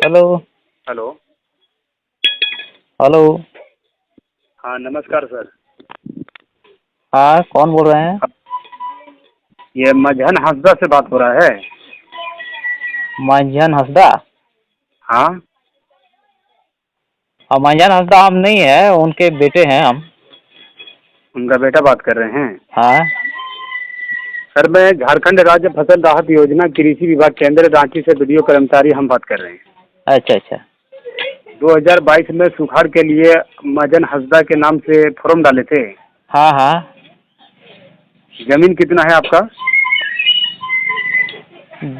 Hello. Hello. Hello. हाँ नमस्कार sir. हाँ, कौन बोल रहे हैं? ये मजहन हंसदा से बात हो रहा है? मंजन हंसदा? हाँ। मंजन हंसदा हम नहीं है, उनके बेटे हैं हम। उनका बेटा बात कर रहे हैं? हाँ। सर मैं झारखंड राज्य फसल राहत योजना कृषि विभाग केंद्र रांची से वीडियो कर्मचारी हम बात कर रहे हैं। अच्छा अच्छा। 2022 में सुखाड़ के लिए मजहन हंसदा के नाम से फॉर्म डाले थे। हाँ हाँ। जमीन कितना है आपका?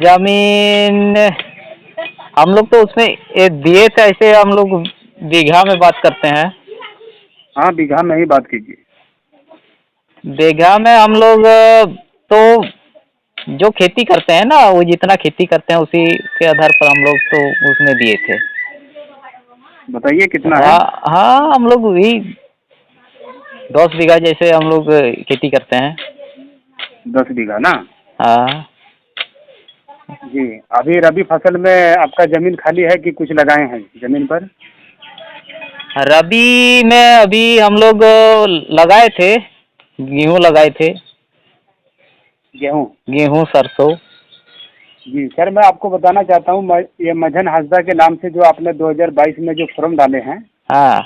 जमीन हम लोग तो उसमें दिए थे, ऐसे हम लोग बीघा में बात करते हैं। हाँ बीघा में ही बात कीजिए। बीघा में हम लोग तो जो खेती करते हैं ना, वो जितना खेती करते हैं उसी के आधार पर हम लोग तो उसमें दिए थे। बताइए कितना है? हाँ हाँ, हम लोग वही 10 बीघा जैसे हम लोग खेती करते हैं। 10 बीघा ना? हाँ। जी। अभी रबी फसल में आपका जमीन खाली है कि कुछ लगाए हैं जमीन पर? रबी में अभी हम लोग लगाए थे, गेहूं लगाए थे। गेहूँ? गेहूं, सरसों। जी सर, मैं आपको बताना चाहता हूँ ये मजहन हंसदा के नाम से जो आपने 2022 में जो फॉर्म डाले हैं, हाँ।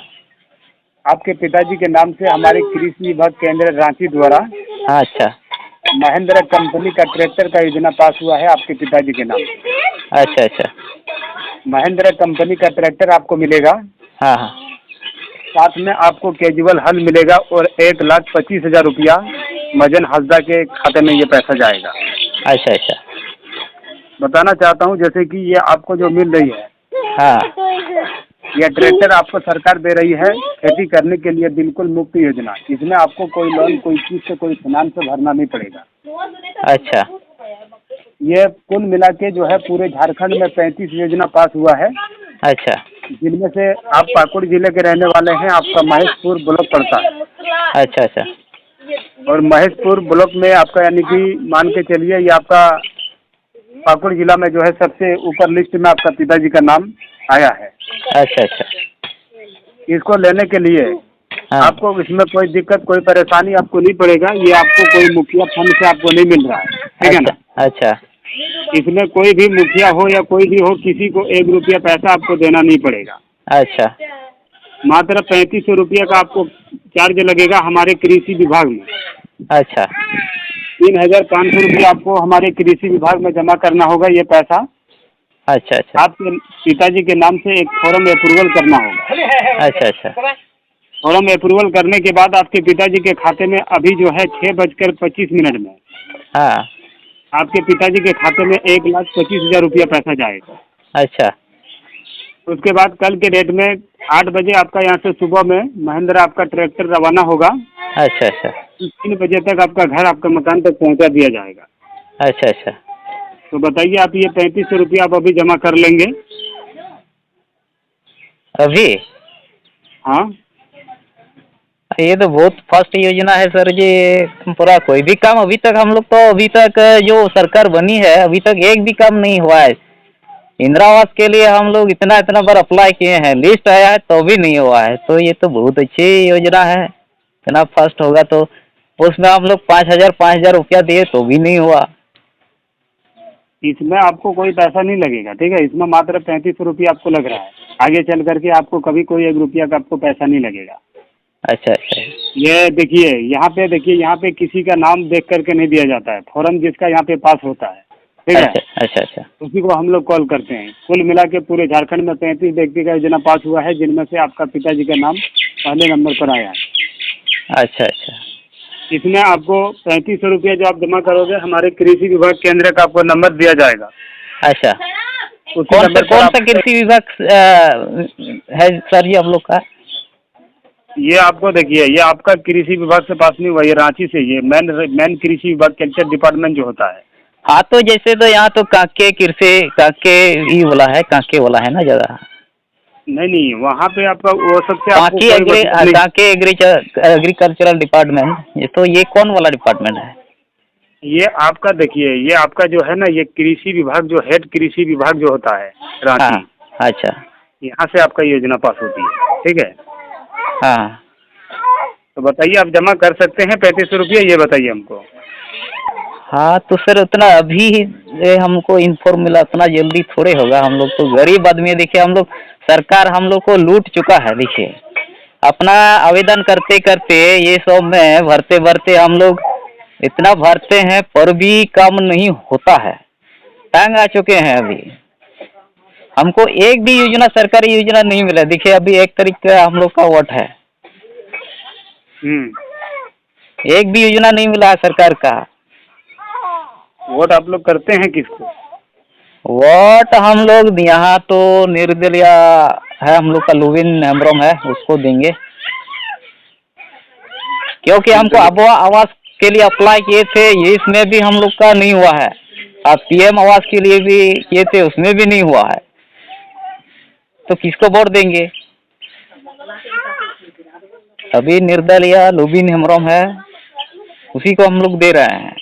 आपके पिताजी के नाम से हमारे कृषि विभाग केंद्र रांची द्वारा हाँ अच्छा। महिंद्रा कंपनी का ट्रैक्टर का योजना पास हुआ है आपके पिताजी के नाम से। अच्छा अच्छा। महिंद्रा कंपनी का ट्रैक्टर आपको मिलेगा। हाँ हाँ। साथ में आपको कैजुअल हल मिलेगा और 1,25,000 रुपया मजहन हंसदा के खाते में ये पैसा जाएगा। अच्छा अच्छा। बताना चाहता हूँ जैसे कि ये आपको जो मिल रही है, हाँ। यह ट्रैक्टर आपको सरकार दे रही है खेती करने के लिए, बिल्कुल मुफ्त योजना। इसमें आपको कोई लोन, कोई किस्त, कोई फाइनेंस भरना नहीं पड़ेगा। अच्छा ये कुल मिला के जो है पूरे झारखंड में 35 योजना पास हुआ है, अच्छा। जिनमें से आप पाकुड़ जिले के रहने वाले हैं, आपका महेशपुर ब्लॉक पड़ता है। अच्छा अच्छा। और महेशपुर ब्लॉक में आपका यानी कि मान के चलिए ये आपका पाकुड़ जिला में जो है सबसे ऊपर लिस्ट में आपका पिताजी का नाम आया है। अच्छा अच्छा। इसको लेने के लिए हाँ। आपको इसमें कोई दिक्कत, कोई परेशानी आपको नहीं पड़ेगा। ये आपको कोई मुखिया फंड से आपको नहीं मिल रहा है, ठीक है अच्छा ना? अच्छा। इसमें कोई भी मुखिया हो या कोई भी हो, किसी को 1 रुपया पैसा आपको देना नहीं पड़ेगा। अच्छा मात्र 3500 रुपया का आपको चार्ज लगेगा हमारे कृषि विभाग में। अच्छा। 3,500 रुपया आपको हमारे कृषि विभाग में जमा करना होगा। ये पैसा अच्छा अच्छा। आपके पिताजी के नाम से एक फॉर्म अप्रूवल करना होगा। अच्छा अच्छा। फॉर्म अप्रूवल करने के बाद आपके पिताजी के खाते में अभी जो है 6:25 में हाँ। आपके पिताजी के खाते में 1,25,000 रुपया पैसा जाएगा। अच्छा उसके बाद कल के डेट में 8 बजे आपका यहाँ से सुबह में महिंद्रा आपका ट्रैक्टर रवाना होगा। अच्छा अच्छा। 3 बजे तक आपका घर, आपका मकान तक पहुँचा दिया जाएगा। अच्छा अच्छा। तो बताइए आप ये 3500 रुपया आप अभी जमा कर लेंगे? अभी हाँ। ये तो बहुत फास्ट योजना है सर जी। पूरा कोई भी काम अभी तक हम लोग तो अभी तक जो सरकार बनी है अभी तक एक भी काम नहीं हुआ है। इंदिरा आवास के लिए हम लोग इतना इतना बार अप्लाई किए हैं, लिस्ट आया है तो भी नहीं हुआ है। तो ये तो बहुत अच्छी योजना है। इतना फास्ट होगा तो उसमें हम लोग 5,000 रुपया दिए तो भी नहीं हुआ। इसमें आपको कोई पैसा नहीं लगेगा, ठीक है? इसमें मात्र 3500 रुपया आपको लग रहा है। आगे चल करके आपको कभी कोई 1 रुपया का आपको पैसा नहीं लगेगा। अच्छा अच्छा। ये देखिए यहाँ पे किसी का नाम देख करके नहीं दिया जाता है। फॉर्म जिसका यहाँ पे पास होता है, ठीक है, अच्छा अच्छा अच्छा। उसी को हम लोग कॉल करते हैं। कुल मिला के पूरे झारखंड में 35 व्यक्ति का योजना पास हुआ है, जिनमें से आपका पिताजी का नाम पहले नंबर पर आया है। अच्छा अच्छा। इसमें आपको 3500 रुपया जो आप जमा करोगे, हमारे कृषि विभाग केंद्र का आपको नंबर दिया जाएगा। अच्छा। उसी नंबर पर कौन आप सा कृषि विभाग है सर जी हम लोग का? ये आपको देखिए, ये आपका कृषि विभाग से पास नहीं हुआ, ये रांची से, ये मेन कृषि विभाग कल्चर डिपार्टमेंट जो होता है। हाँ तो जैसे तो यहाँ तो कांके कृषि कांके ही वाला है, कांके वाला है ना जगह। नहीं, वहाँ पे आपका वो सबसे आपको कांके कोई मतलब नहीं। कांके एग्रीकल्चरल डिपार्टमेंट, ये तो ये कौन वाला डिपार्टमेंट है? ये आपका देखिए, ये आपका जो है ना, ये कृषि विभाग जो हेड कृषि विभाग जो होता है हाँ रांची, अच्छा। यहाँ से आपका योजना पास होती है, ठीक है। हाँ तो बताइए, आप जमा कर सकते हैं 3500 रुपये, ये बताइए हमको। हाँ, तो सर उतना अभी ये हमको इन्फॉर्म मिला, उतना जल्दी थोड़े होगा। हम लोग तो गरीब आदमी है। देखिए हम लोग, सरकार हम लोग को लूट चुका है। देखिए अपना आवेदन करते करते ये सब में भरते भरते हम लोग इतना भरते हैं पर भी काम नहीं होता है। तंग आ चुके हैं अभी। हमको एक भी योजना, सरकारी योजना नहीं मिला। देखिए अभी 1 तारीख का हम लोग का वोट है, एक भी योजना नहीं मिला है सरकार का। वोट आप लोग करते हैं किसको? वोट हम लोग यहाँ तो निर्दलीय है, हम लोग का लुबिन हेम्ब्रम है, उसको देंगे। क्योंकि हमको आवास के लिए अप्लाई किए थे, इसमें भी हम लोग का नहीं हुआ है। अब पीएम आवास के लिए भी किए थे, उसमें भी नहीं हुआ है। तो किसको वोट देंगे? अभी निर्दलीय लुबिन हेम्ब्रम है, उसी को हम लोग दे रहे हैं।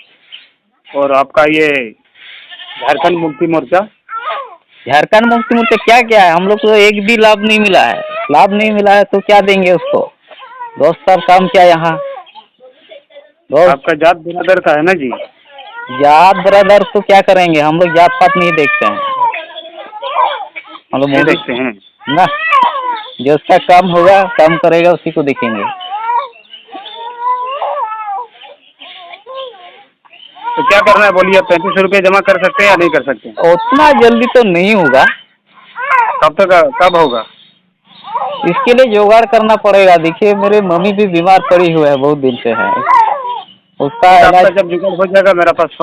और आपका ये झारखंड मुक्ति मोर्चा? झारखंड मुक्ति मोर्चा क्या क्या है? हम लोग को एक भी लाभ नहीं मिला है। लाभ नहीं मिला है तो क्या देंगे उसको? दोस्त साहब काम क्या यहाँ? आपका जात बिरादर का है ना जी? जात बरादर तो क्या करेंगे? हम लोग जात पात नहीं देखते हैं। हम लोग नहीं देखते हैं ना, जो उसका काम होगा, काम करेगा, उसी को देखेंगे। तो क्या करना है बोलिए? 3500 रुपये जमा कर सकते हैं या नहीं कर सकते? उतना जल्दी तो नहीं होगा। कब होगा? इसके लिए जुगाड़ करना पड़ेगा। देखिए मेरे मम्मी भी बीमार पड़ी हुई है, बहुत दिन से है। उसका जब जुगाड़ हो जाएगा मेरा पास